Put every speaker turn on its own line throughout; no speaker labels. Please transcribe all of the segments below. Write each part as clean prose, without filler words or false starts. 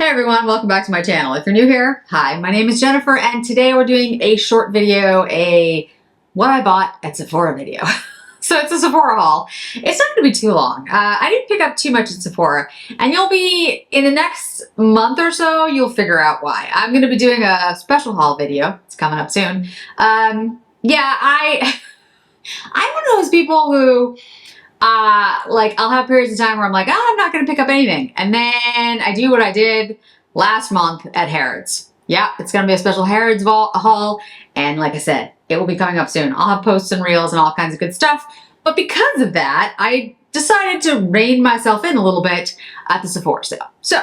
Hey everyone, welcome back to my channel. If you're new here, hi, my name is Jennifer and today we're doing a short video, a what I bought at Sephora video. So it's a Sephora haul. It's not going to be too long. I didn't pick up too much at Sephora and you'll be, in the next month or so, you'll figure out why. I'm going to be doing a special haul video. It's coming up soon. I'm one of those people who I'll have periods of time where I'm like, oh, I'm not going to pick up anything. And then I do what I did last month at Harrods. Yeah, it's going to be a special Harrods haul. And like I said, it will be coming up soon. I'll have posts and reels and all kinds of good stuff. But because of that, I decided to rein myself in a little bit at the Sephora sale. So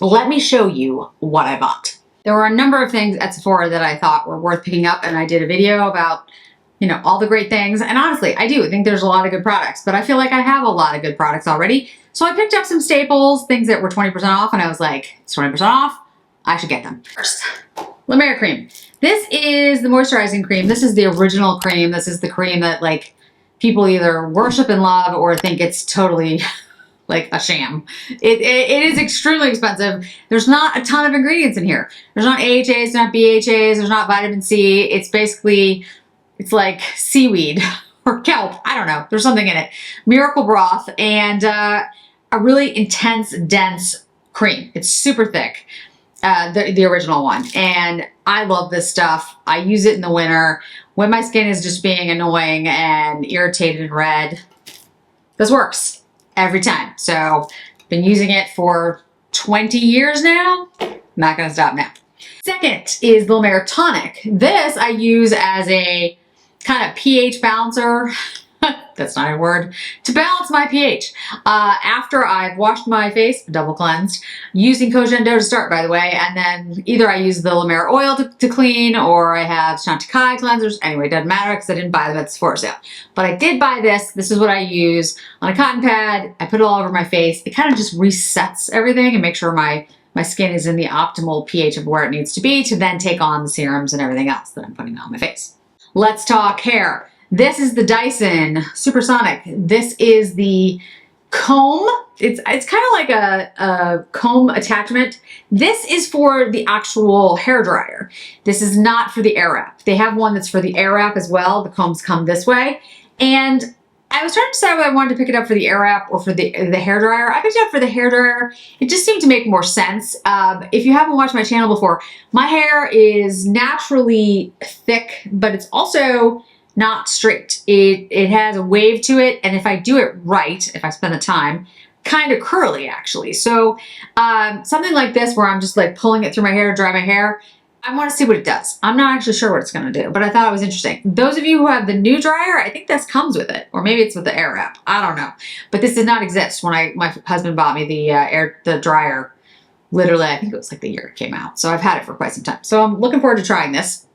let me show you what I bought. There were a number of things at Sephora that I thought were worth picking up. And I did a video about all the great things. And honestly, I do think there's a lot of good products, but I feel like I have a lot of good products already. So I picked up some staples, things that were 20% off, and I was like, it's 20% off, I should get them. First, La Mer cream. This is the moisturizing cream. This is the original cream. This is the cream that people either worship and love or think it's totally like a sham. It is extremely expensive. There's not a ton of ingredients in here. There's not AHAs, there's not BHAs, there's not vitamin C. It's basically, it's like seaweed or kelp. I don't know. There's something in it. Miracle broth and a really intense, dense cream. It's super thick, the original one. And I love this stuff. I use it in the winter when my skin is just being annoying and irritated and red. This works every time. So I've been using it for 20 years now. I'm not going to stop now. Second is the La Mer tonic. This I use as a kind of pH balancer, that's not a word, to balance my pH. After I've washed my face, double cleansed, using Collagen to start, by the way, and then either I use the La Mer oil to clean, or I have Chantecaille cleansers. Anyway, it doesn't matter because I didn't buy them at the Sephora sale. But I did buy this. This is what I use on a cotton pad. I put it all over my face. It kind of just resets everything and makes sure my skin is in the optimal pH of where it needs to be to then take on the serums and everything else that I'm putting on my face. Let's talk hair. This is the Dyson Supersonic. This is the comb. It's kind of like a comb attachment. This is for the actual hair dryer. This is not for the air wrap. They have one that's for the air wrap as well. The combs come this way. And I was trying to decide whether I wanted to pick it up for the air wrap or for the hair dryer. I picked it up for the hair dryer. It just seemed to make more sense. If you haven't watched my channel before, my hair is naturally thick, but it's also not straight. It has a wave to it, and if I do it right, if I spend the time, kind of curly actually. So something like this where I'm just like pulling it through my hair to dry my hair, I want to see what it does. I'm not actually sure what it's going to do, but I thought it was interesting. Those of you who have the new dryer, I think this comes with it, or maybe it's with the air wrap. I don't know, but this did not exist when my husband bought me the dryer. Literally, I think it was like the year it came out. So I've had it for quite some time. So I'm looking forward to trying this.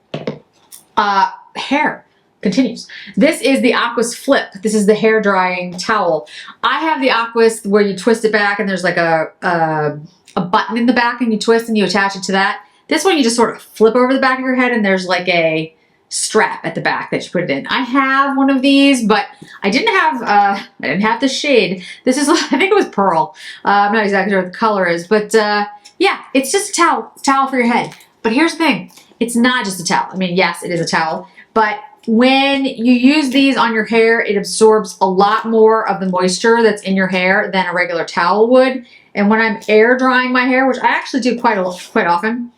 Hair continues. This is the Aquas Flip. This is the hair drying towel. I have the Aquas where you twist it back and there's like a button in the back and you twist and you attach it to that. This one you just sort of flip over the back of your head and there's like a strap at the back that you put it in. I have one of these, but I didn't have the shade. This is, I think it was pearl. I'm not exactly sure what the color is, but yeah, it's just a towel. It's a towel for your head. But here's the thing. It's not just a towel. I mean, yes, it is a towel, but when you use these on your hair, it absorbs a lot more of the moisture that's in your hair than a regular towel would. And when I'm air drying my hair, which I actually do quite often,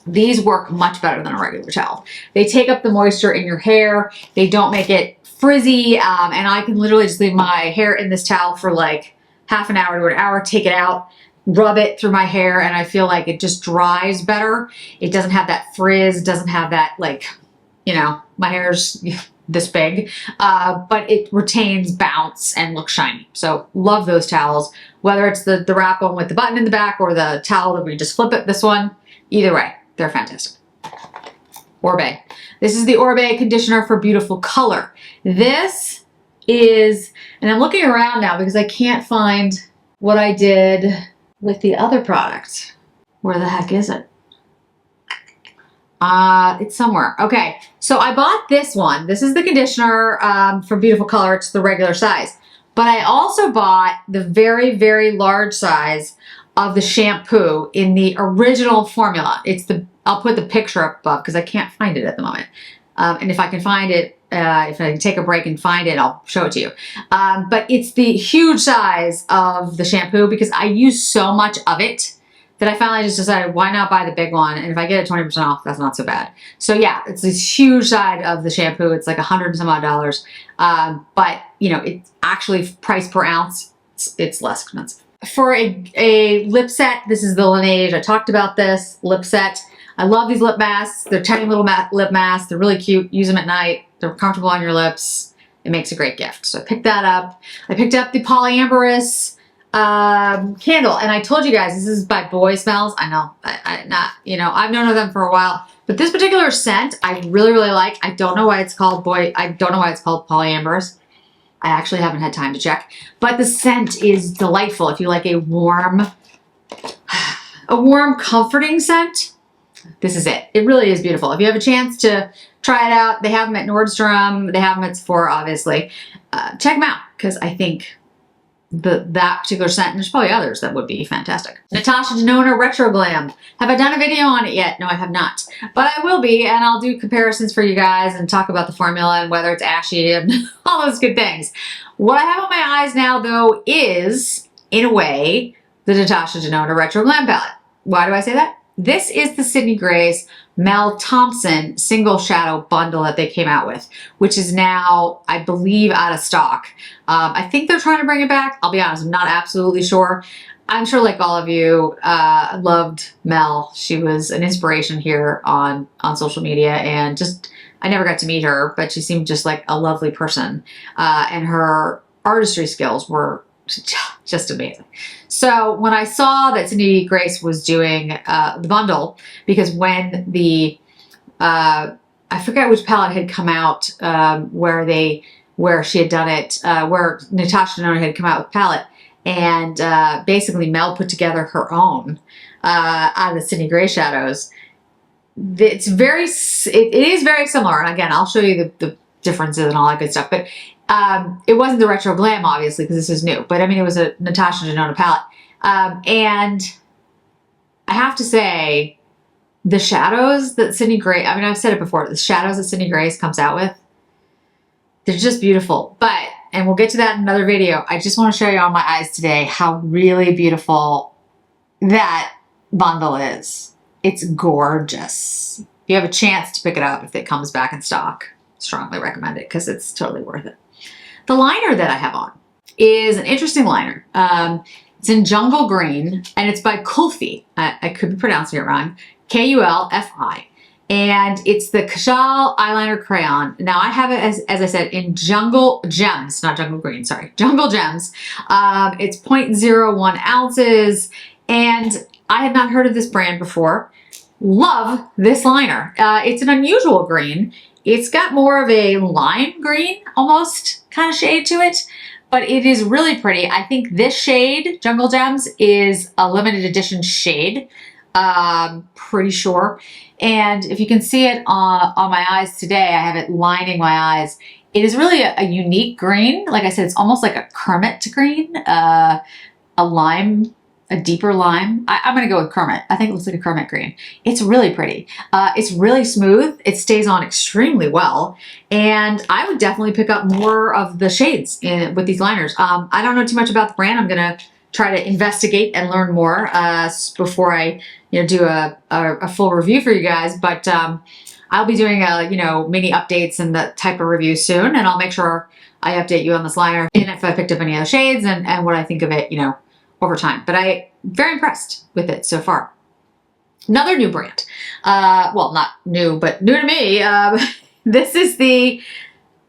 these work much better than a regular towel. They take up the moisture in your hair. They don't make it frizzy. And I can literally just leave my hair in this towel for like half an hour to an hour, take it out, rub it through my hair, and I feel like it just dries better. It doesn't have that frizz, doesn't have that my hair's this big, but it retains bounce and looks shiny. So love those towels, whether it's the wrap one with the button in the back or the towel that we just flip it, this one, either way, they're fantastic. Orbe. This is the Orbe conditioner for beautiful color. This is, and I'm looking around now because I can't find what I did with the other product. Where the heck is it? It's somewhere. Okay, so I bought this one. This is the conditioner for beautiful color. It's the regular size. But I also bought the very, very large size of the shampoo in the original formula. I'll put the picture up above because I can't find it at the moment. And if I can find it, if I can take a break and find it, I'll show it to you. But it's the huge size of the shampoo because I use so much of it that I finally just decided why not buy the big one? And if I get it 20% off, that's not so bad. So yeah, it's this huge side of the shampoo. It's like $100 and some odd. But you know, it's actually price per ounce, it's less expensive. For a lip set, this is the Laneige. I talked about this lip set. I love these lip masks. They're tiny little lip masks. They're really cute. Use them at night. They're comfortable on your lips. It makes a great gift. So I picked that up. I picked up the polyamorous candle, and I told you guys this is by Boy Smells. I know, I've known of them for a while, but this particular scent I really like. I don't know why it's called polyamorous. I actually haven't had time to check, but the scent is delightful. If you like a warm, comforting scent, this is it. It really is beautiful. If you have a chance to try it out, they have them at Nordstrom. They have them at Sephora, obviously. Check them out because I think that particular scent, and there's probably others that would be fantastic. Natasha Denona Retro Glam. Have I done a video on it yet? No, I have not. But I will be, and I'll do comparisons for you guys and talk about the formula and whether it's ashy and all those good things. What I have on my eyes now, though, is, in a way, the Natasha Denona Retro Glam palette. Why do I say that? This is the Sydney Grace Mel Thompson single shadow bundle that they came out with, which is now, I believe, out of stock. I think they're trying to bring it back. I'll be honest, I'm not absolutely sure. I'm sure, like all of you, loved Mel. She was an inspiration here on social media, and just, I never got to meet her, but she seemed just like a lovely person. And her artistry skills were just amazing. So when I saw that Sydney Grace was doing the bundle, because when the I forget which palette had come out, where she had done it, where Natasha Denona had come out with palette, and basically Mel put together her own out of the Sydney Grace shadows. It is very similar, and again, I'll show you the differences and all that good stuff. But it wasn't the Retro Glam, obviously, because this is new. But I mean, it was a Natasha Denona palette. And I have to say, the shadows that Sydney Grace, I mean, I've said it before, the shadows that Sydney Grace comes out with, they're just beautiful. But, and we'll get to that in another video, I just want to show you on my eyes today how really beautiful that bundle is. It's gorgeous. If you have a chance to pick it up, if it comes back in stock, strongly recommend it because it's totally worth it. The liner that I have on is an interesting liner. It's in Jungle Green, and it's by Kulfi. I could be pronouncing it wrong. Kulfi. And it's the Kajal Eyeliner Crayon. Now, I have it, as I said, in Jungle Gems, not Jungle Green, sorry. Jungle Gems. It's 0.01 ounces, and I had not heard of this brand before. Love this liner. It's an unusual green. It's got more of a lime green, almost, kind of shade to it. But it is really pretty. I think this shade, Jungle Gems, is a limited edition shade. Pretty sure. And if you can see it on my eyes today, I have it lining my eyes. It is really a unique green. Like I said, it's almost like a Kermit green, a lime, a deeper lime. I'm going to go with Kermit. I think it looks like a Kermit green. It's really pretty. It's really smooth. It stays on extremely well. And I would definitely pick up more of the shades with these liners. I don't know too much about the brand. I'm going to try to investigate and learn more before I do a full review for you guys. But I'll be doing mini updates and that type of review soon. And I'll make sure I update you on this liner and if I picked up any other shades and what I think of it, over time. But I'm very impressed with it so far. Another new brand. Well, not new, but new to me. This is the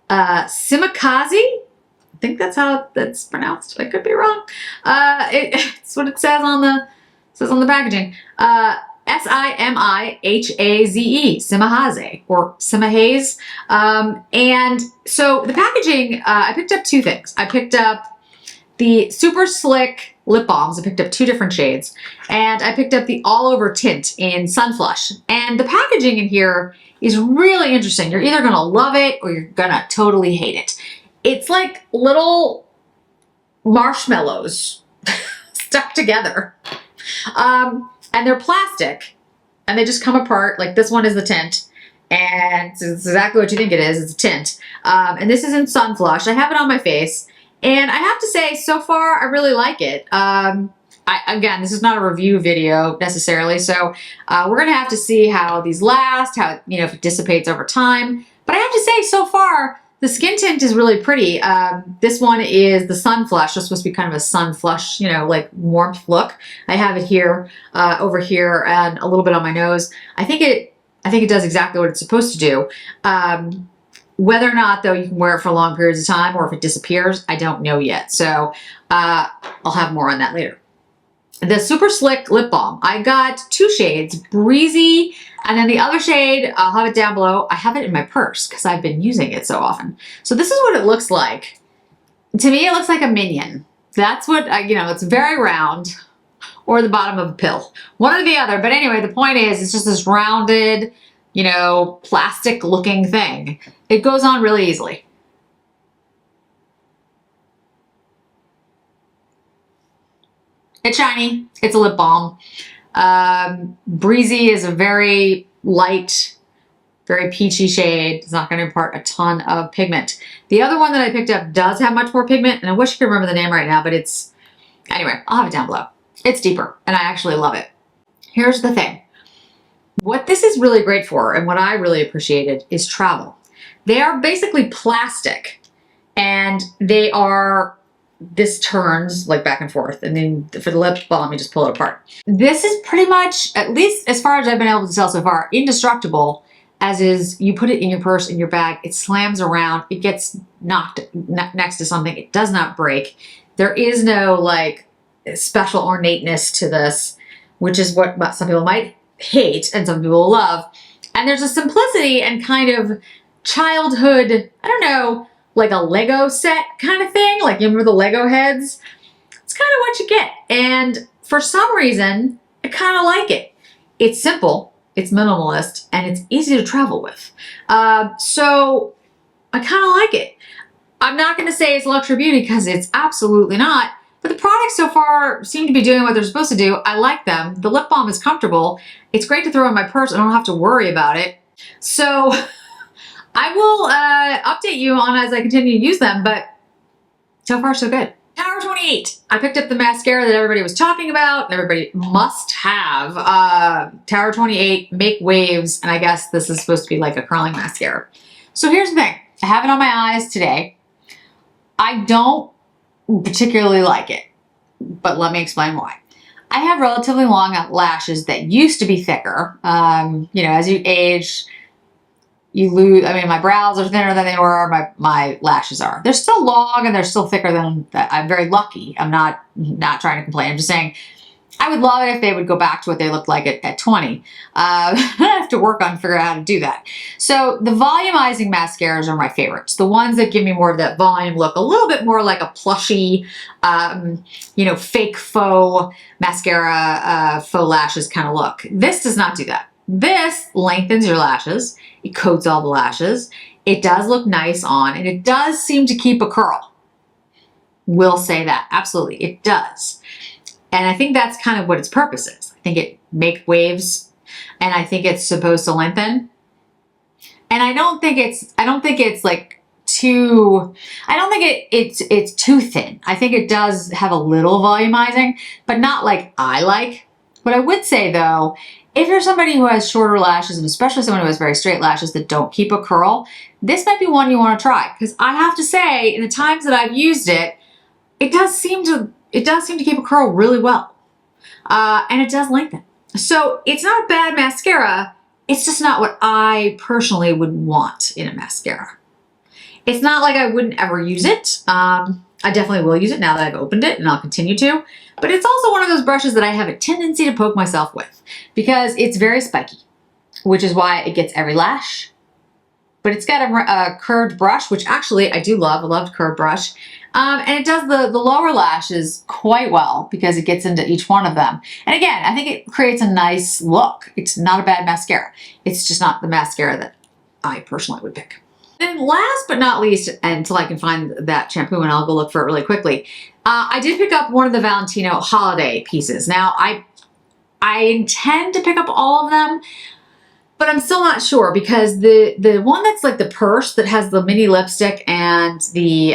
Simakaze. I think that's how that's pronounced. I could be wrong. It's what it says on the packaging. Simihaze, Simahase, or Simahaze. And so the packaging, I picked up two things. I picked up the Super Slick lip balms. I picked up two different shades. And I picked up the All Over Tint in Sunflush. And the packaging in here is really interesting. You're either going to love it or you're going to totally hate it. It's like little marshmallows stuck together. And they're plastic, and they just come apart. Like this one is the tint, and it's exactly what you think it is. It's a tint. And this is in Sun Flush. I have it on my face, and I have to say, so far, I really like it. Again, this is not a review video necessarily, so we're gonna have to see how these last, how, you know, if it dissipates over time. But I have to say, so far, the skin tint is really pretty. This one is the Sun Flush. It's supposed to be kind of a sun flush, you know, like warmth look. I have it here, over here, and a little bit on my nose. I think it does exactly what it's supposed to do. Whether or not, though, you can wear it for long periods of time or if it disappears, I don't know yet. So I'll have more on that later. The Super Slick Lip Balm. I got 2 shades, Breezy, and then the other shade, I'll have it down below. I have it in my purse because I've been using it so often. So this is what it looks like. To me, it looks like a minion. That's what, you know, it's very round, or the bottom of a pill. One or the other. But anyway, the point is, it's just this rounded, you know, plastic looking thing. It goes on really easily. It's shiny. It's a lip balm. Breezy is a very light, very peachy shade. It's not going to impart a ton of pigment. The other one that I picked up does have much more pigment, and I wish I could remember the name right now, but it's... Anyway, I'll have it down below. It's deeper, and I actually love it. Here's the thing. What this is really great for, and what I really appreciated, is travel. They are basically plastic, and they are... This turns like back and forth, and then for the lip balm, you just pull it apart. This is pretty much, at least as far as I've been able to tell so far, indestructible, as is you put it in your purse, in your bag, it slams around, it gets knocked next to something, it does not break. There is no like special ornateness to this, which is what some people might hate and some people love. And there's a simplicity and kind of childhood, I don't know, like a Lego set kind of thing. Like, you remember the Lego heads? It's kind of what you get. And for some reason, I kind of like it. It's simple, it's minimalist, and it's easy to travel with. So I kind of like it. I'm not going to say it's luxury beauty because it's absolutely not. But the products so far seem to be doing what they're supposed to do. I like them. The lip balm is comfortable. It's great to throw in my purse. I don't have to worry about it. So... I will update you on as I continue to use them, but so far so good. Tower 28. I picked up the mascara that everybody was talking about, and everybody must have. Tower 28, Make Waves, and I guess this is supposed to be like a curling mascara. So here's the thing. I have it on my eyes today. I don't particularly like it, but let me explain why. I have relatively long lashes that used to be thicker. You know, as you age... You lose, I mean, my brows are thinner than they were, my lashes are. They're still long and they're still thicker than that. I'm very lucky. I'm not trying to complain. I'm just saying I would love it if they would go back to what they looked like at 20. I have to work on figuring out how to do that. So the volumizing mascaras are my favorites. The ones that give me more of that volume look, a little bit more like a plushy, you know, fake faux mascara, faux lashes kind of look. This does not do that. This lengthens your lashes. It coats all the lashes. It does look nice on, and it does seem to keep a curl. Will say that. Absolutely, it does. And I think that's kind of what its purpose is. I think it makes waves, and I think it's supposed to lengthen. And I don't think it's like too, I don't think it's too thin. I think it does have a little volumizing, but not like I like. What I would say though, if you're somebody who has shorter lashes, and especially someone who has very straight lashes that don't keep a curl, this might be one you want to try. Because I have to say, in the times that I've used it, it does seem to keep a curl really well. And it does lengthen. So it's not a bad mascara. It's just not what I personally would want in a mascara. It's not like I wouldn't ever use it. I definitely will use it now that I've opened it, and I'll continue to. But it's also one of those brushes that I have a tendency to poke myself with because it's very spiky, which is why it gets every lash. But it's got a curved brush, which actually I do love. I love curved brush. And it does the lower lashes quite well because it gets into each one of them. And again, I think it creates a nice look. It's not a bad mascara. It's just not the mascara that I personally would pick. And last but not least, until I can find that shampoo and I'll go look for it really quickly, I did pick up one of the Valentino Holiday pieces. Now, I I intend to pick up all of them, but I'm still not sure because the one that's like the purse that has the mini lipstick and the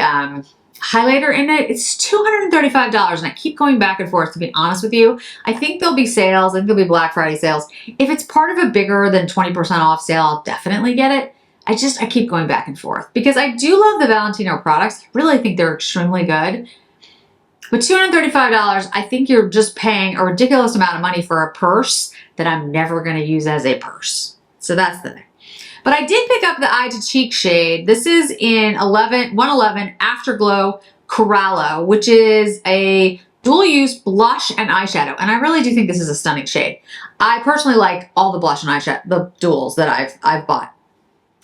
highlighter in it, it's $235, and I keep going back and forth, to be honest with you. I think there'll be sales. I think there'll be Black Friday sales. If it's part of a bigger than 20% off sale, I'll definitely get it. I keep going back and forth because I do love the Valentino products. I really think they're extremely good. But $235, I think you're just paying a ridiculous amount of money for a purse that I'm never going to use as a purse. So that's the thing. But I did pick up the Eye to Cheek shade. This is in 111 Afterglow Corallo, which is a dual-use blush and eyeshadow. And I really do think this is a stunning shade. I personally like all the blush and eyeshadow, the duals that I've bought.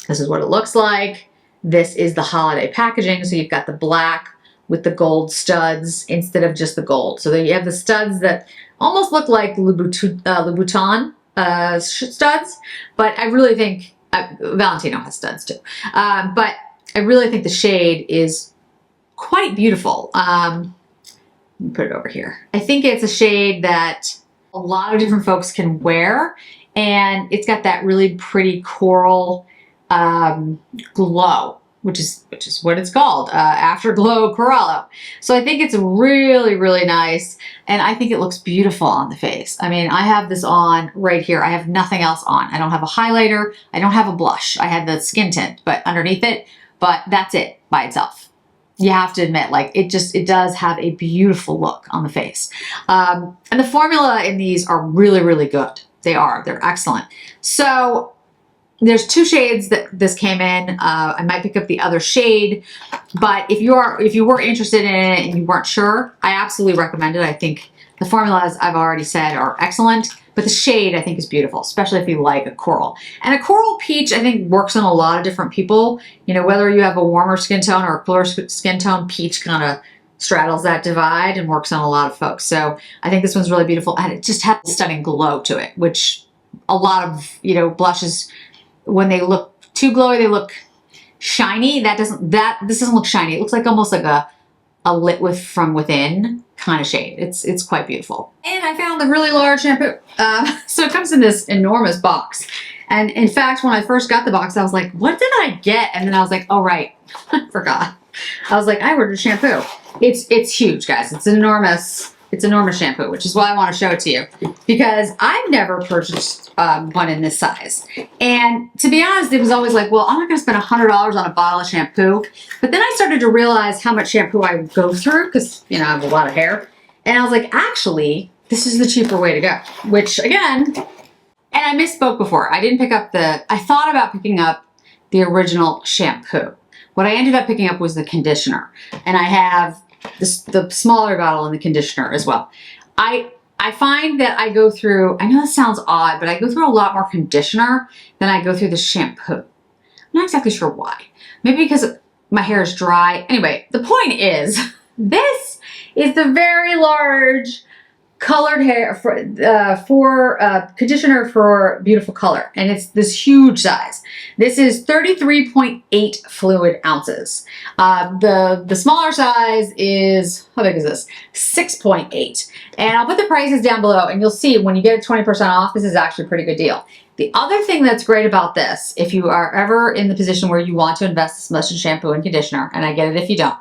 This is what it looks like. This is the holiday packaging. So you've got the black with the gold studs instead of just the gold. So then you have the studs that almost look like Louboutin studs, but I really think Valentino has studs too. But I really think the shade is quite beautiful. Let me put it over here. I think it's a shade that a lot of different folks can wear, and it's got that really pretty coral glow, which is what it's called, Afterglow Corallo. So I think it's really, really nice, and I think it looks beautiful on the face. I mean, I have this on right here. I have nothing else on. I don't have a highlighter. I don't have a blush. I had the skin tint, but underneath it, but that's it by itself. You have to admit, like, it does have a beautiful look on the face. And the formula in these are really, really good. They're excellent. So there's two shades that this came in. I might pick up the other shade, but if you were interested in it and you weren't sure, I absolutely recommend it. I think the formulas I've already said are excellent, but the shade I think is beautiful, especially if you like a coral. And a coral peach I think works on a lot of different people. You know, whether you have a warmer skin tone or a cooler skin tone, peach kind of straddles that divide and works on a lot of folks. So I think this one's really beautiful, and it just has a stunning glow to it, which a lot of, you know, blushes, when they look too glowy, they look shiny. This doesn't look shiny. It looks like almost like a lit from within kind of shade. It's quite beautiful. And I found a really large shampoo. So it comes in this enormous box. And in fact, when I first got the box, I was like, what did I get? And then I was like, oh right, I forgot. I was like, I ordered shampoo. It's huge, guys. It's enormous shampoo, which is why I want to show it to you, because I've never purchased one in this size. And to be honest, it was always like, well, I'm not going to spend $100 on a bottle of shampoo. But then I started to realize how much shampoo I go through because, you know, I have a lot of hair. And I was like, actually, this is the cheaper way to go, which again, and I misspoke before. I thought about picking up the original shampoo. What I ended up picking up was the conditioner. And I have the smaller bottle and the conditioner as well. I find that I go through, I know this sounds odd, but I go through a lot more conditioner than I go through the shampoo. I'm not exactly sure why. Maybe because my hair is dry. Anyway, the point is, this is the very large colored hair conditioner for beautiful color, and it's this huge size. This is 33.8 fluid ounces. The smaller size is, how big is this? 6.8. And I'll put the prices down below, and you'll see when you get it 20% off, this is actually a pretty good deal. The other thing that's great about this, if you are ever in the position where you want to invest this much in shampoo and conditioner, and I get it if you don't,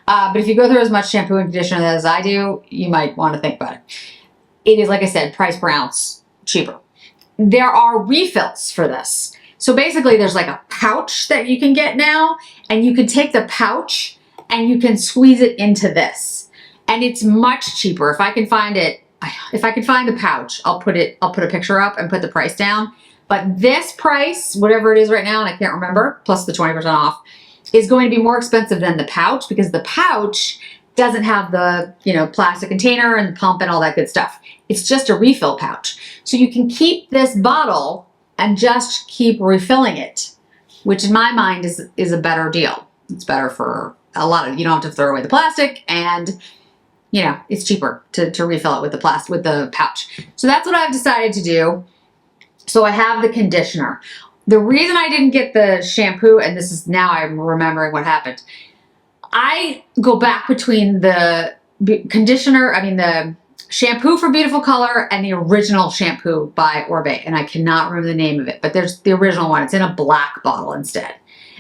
but if you go through as much shampoo and conditioner as I do, you might want to think about it. It is, like I said, price per ounce cheaper. There are refills for this. So basically there's like a pouch that you can get now, and you can take the pouch and you can squeeze it into this. And it's much cheaper. If I can find the pouch, I'll put a picture up and put the price down. But this price, whatever it is right now, and I can't remember, plus the 20% off, is going to be more expensive than the pouch, because the pouch doesn't have the, you know, plastic container and the pump and all that good stuff. It's just a refill pouch. So you can keep this bottle and just keep refilling it, which in my mind is a better deal. It's better for a lot of, you don't have to throw away the plastic, and you know, it's cheaper to refill it with the pouch. So that's what I've decided to do. So I have the conditioner. The reason I didn't get the shampoo, and this is now I'm remembering what happened. I go back between the conditioner, the shampoo for Beautiful Color and the original shampoo by Orbe. And I cannot remember the name of it, but there's the original one. It's in a black bottle instead.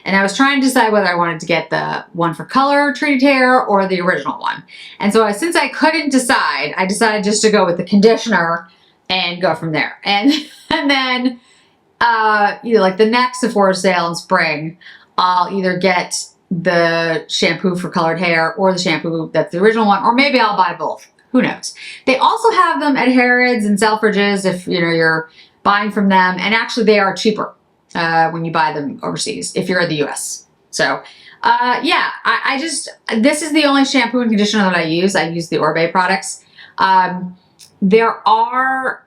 And I was trying to decide whether I wanted to get the one for color treated hair or the original one. And so since I couldn't decide, I decided just to go with the conditioner and go from there. And then, like the next Sephora sale in spring, I'll either get the shampoo for colored hair or the shampoo that's the original one, or maybe I'll buy both. Who knows? They also have them at Harrods and Selfridges if you're buying from them, and actually they are cheaper when you buy them overseas if you're in the US. So yeah, this is the only shampoo and conditioner that I use. I use the Orbe products. There are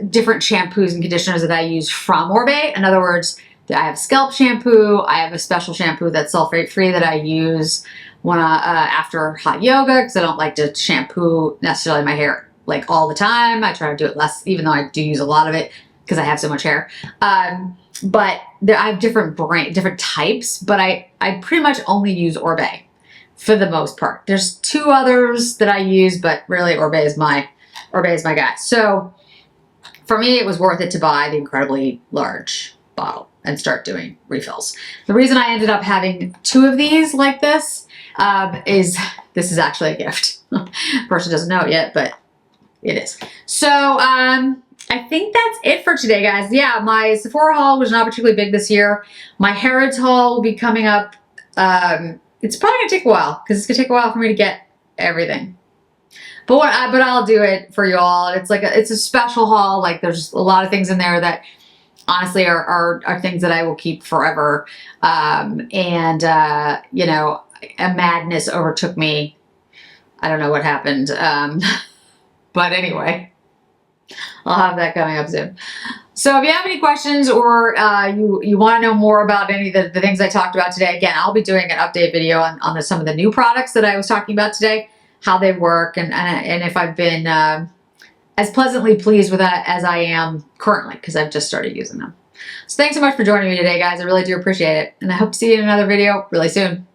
different shampoos and conditioners that I use from Orbe. In other words, I have scalp shampoo. I have a special shampoo that's sulfate free that I use when after hot yoga, because I don't like to shampoo necessarily my hair like all the time. I try to do it less, even though I do use a lot of it because I have so much hair. But I have different types, but I pretty much only use Orbe for the most part. There's two others that I use, but really Orbe is my guy. So for me, it was worth it to buy the incredibly large bottle and start doing refills. The reason I ended up having two of these like this is this is actually a gift. Person doesn't know it yet, but it is. So I think that's it for today, guys. Yeah, my Sephora haul was not particularly big this year. My Harrods haul will be coming up. It's probably gonna take a while because it's gonna take a while for me to get everything. But I'll do it for you all. It's a special haul. Like there's a lot of things in there that honestly are things that I will keep forever. You know, a madness overtook me. I don't know what happened. But anyway, I'll have that coming up soon. So if you have any questions or you want to know more about any of the things I talked about today, again, I'll be doing an update video on some of the new products that I was talking about today, how they work, and if I've been as pleasantly pleased with that as I am currently, because I've just started using them. So thanks so much for joining me today, guys. I really do appreciate it. And I hope to see you in another video really soon.